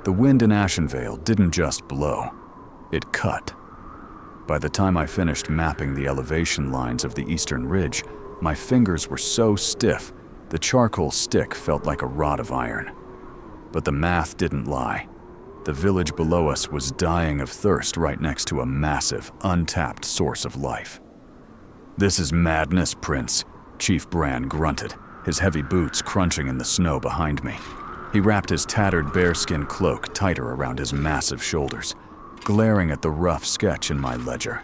The wind in Ashenvale didn't just blow, it cut. By the time I finished mapping the elevation lines of the eastern ridge, my fingers were so stiff, the charcoal stick felt like a rod of iron. But the math didn't lie. The village below us was dying of thirst right next to a massive, untapped source of life. "This is madness, Prince," Chief Barren grunted, his heavy boots crunching in the snow behind me. He wrapped his tattered bearskin cloak tighter around his massive shoulders, glaring at the rough sketch in my ledger.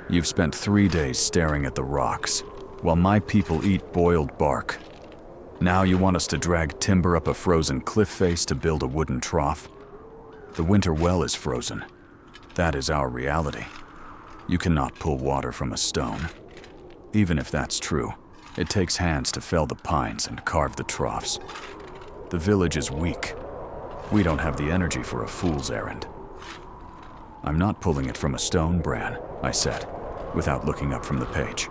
"You've spent 3 days staring at the rocks, while my people eat boiled bark. Now you want us to drag timber up a frozen cliff face to build a wooden trough? The winter well is frozen. That is our reality. You cannot pull water from a stone. Even if that's true, it takes hands to fell the pines and carve the troughs. The village is weak. We don't have the energy for a fool's errand." "I'm not pulling it from a stone, Bran," I said, without looking up from the page.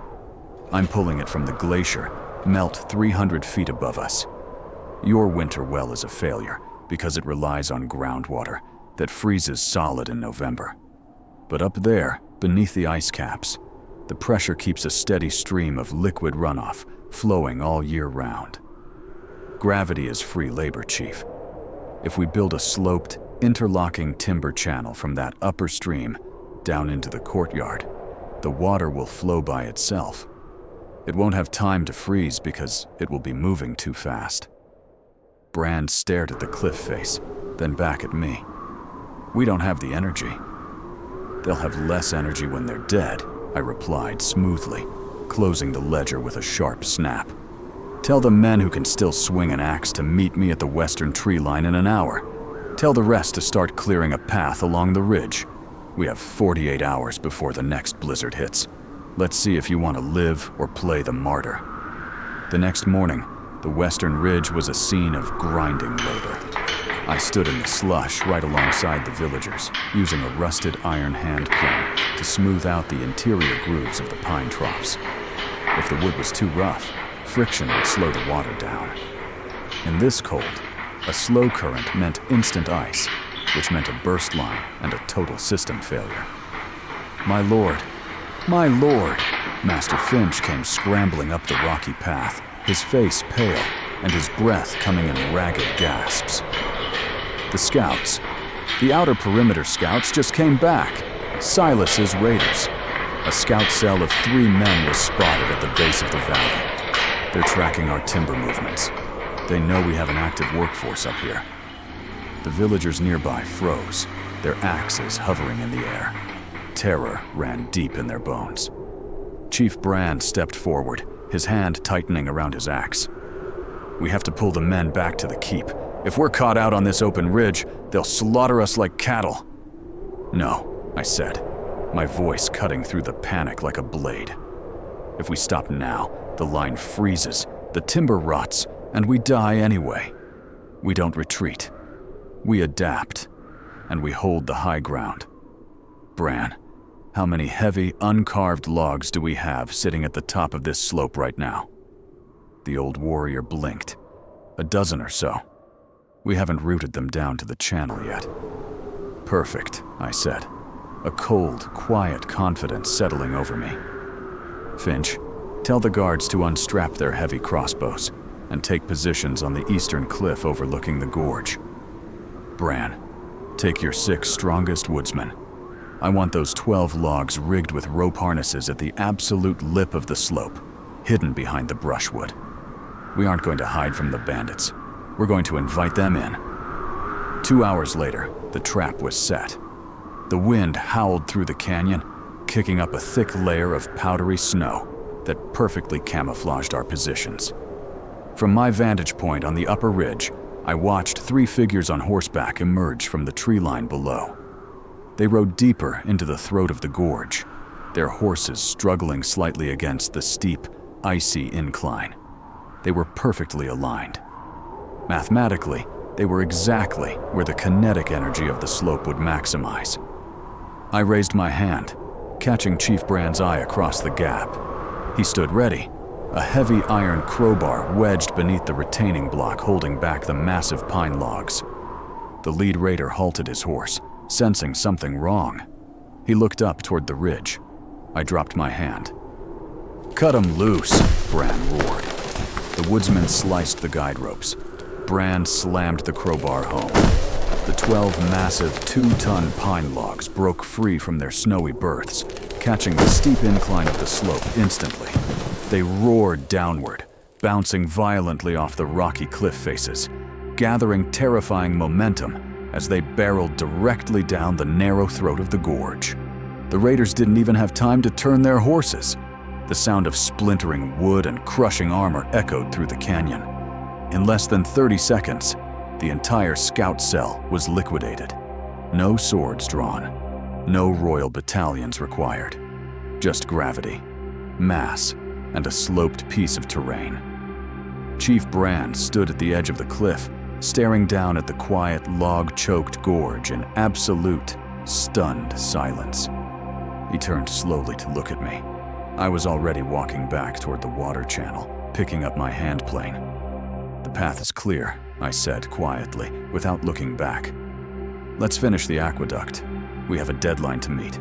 "I'm pulling it from the glacier, melt 300 feet above us. Your winter well is a failure because it relies on groundwater that freezes solid in November. But up there, beneath the ice caps, the pressure keeps a steady stream of liquid runoff flowing all year round. Gravity is free labor, Chief. If we build a sloped, interlocking timber channel from that upper stream down into the courtyard, the water will flow by itself. It won't have time to freeze because it will be moving too fast." Bran stared at the cliff face, then back at me. "We don't have the energy." "They'll have less energy when they're dead," I replied smoothly, closing the ledger with a sharp snap. "Tell the men who can still swing an axe to meet me at the western tree line in an hour. Tell the rest to start clearing a path along the ridge. We have 48 hours before the next blizzard hits. Let's see if you want to live or play the martyr." The next morning, the western ridge was a scene of grinding labor. I stood in the slush right alongside the villagers, using a rusted iron hand plane to smooth out the interior grooves of the pine troughs. If the wood was too rough, friction would slow the water down. In this cold, a slow current meant instant ice, which meant a burst line and a total system failure. "My lord, my lord!" Master Finch came scrambling up the rocky path, his face pale and his breath coming in ragged gasps. "The scouts, the outer perimeter scouts just came back. Silas's raiders. A scout cell of 3 men was spotted at the base of the valley. They're tracking our timber movements. They know we have an active workforce up here." The villagers nearby froze, their axes hovering in the air. Terror ran deep in their bones. Chief Barren stepped forward, his hand tightening around his axe. "We have to pull the men back to the keep. If we're caught out on this open ridge, they'll slaughter us like cattle." "No," I said, my voice cutting through the panic like a blade. "If we stop now, the line freezes, the timber rots, and we die anyway. We don't retreat. We adapt, and we hold the high ground. Bran, how many heavy, uncarved logs do we have sitting at the top of this slope right now?" The old warrior blinked. "A dozen or so. We haven't rooted them down to the channel yet." "Perfect," I said, a cold, quiet confidence settling over me. "Finch, tell the guards to unstrap their heavy crossbows and take positions on the eastern cliff overlooking the gorge. Bran, take your 6 strongest woodsmen. I want those 12 logs rigged with rope harnesses at the absolute lip of the slope, hidden behind the brushwood. We aren't going to hide from the bandits. We're going to invite them in." 2 hours later, the trap was set. The wind howled through the canyon, kicking up a thick layer of powdery snow that perfectly camouflaged our positions. From my vantage point on the upper ridge, I watched 3 figures on horseback emerge from the tree line below. They rode deeper into the throat of the gorge, their horses struggling slightly against the steep, icy incline. They were perfectly aligned. Mathematically, they were exactly where the kinetic energy of the slope would maximize. I raised my hand, catching Chief Barren's eye across the gap. He stood ready, a heavy iron crowbar wedged beneath the retaining block holding back the massive pine logs. The lead raider halted his horse, sensing something wrong. He looked up toward the ridge. I dropped my hand. "Cut him loose," Bran roared. The woodsman sliced the guide ropes. Bran slammed the crowbar home. The 12 massive 2-ton pine logs broke free from their snowy berths, catching the steep incline of the slope instantly. They roared downward, bouncing violently off the rocky cliff faces, gathering terrifying momentum as they barreled directly down the narrow throat of the gorge. The raiders didn't even have time to turn their horses. The sound of splintering wood and crushing armor echoed through the canyon. In less than 30 seconds, the entire scout cell was liquidated. No swords drawn, no royal battalions required. Just gravity, mass, and a sloped piece of terrain. Chief Bran stood at the edge of the cliff, staring down at the quiet, log-choked gorge in absolute, stunned silence. He turned slowly to look at me. I was already walking back toward the water channel, picking up my hand plane. "The path is clear," I said quietly, without looking back. "Let's finish the aqueduct. We have a deadline to meet."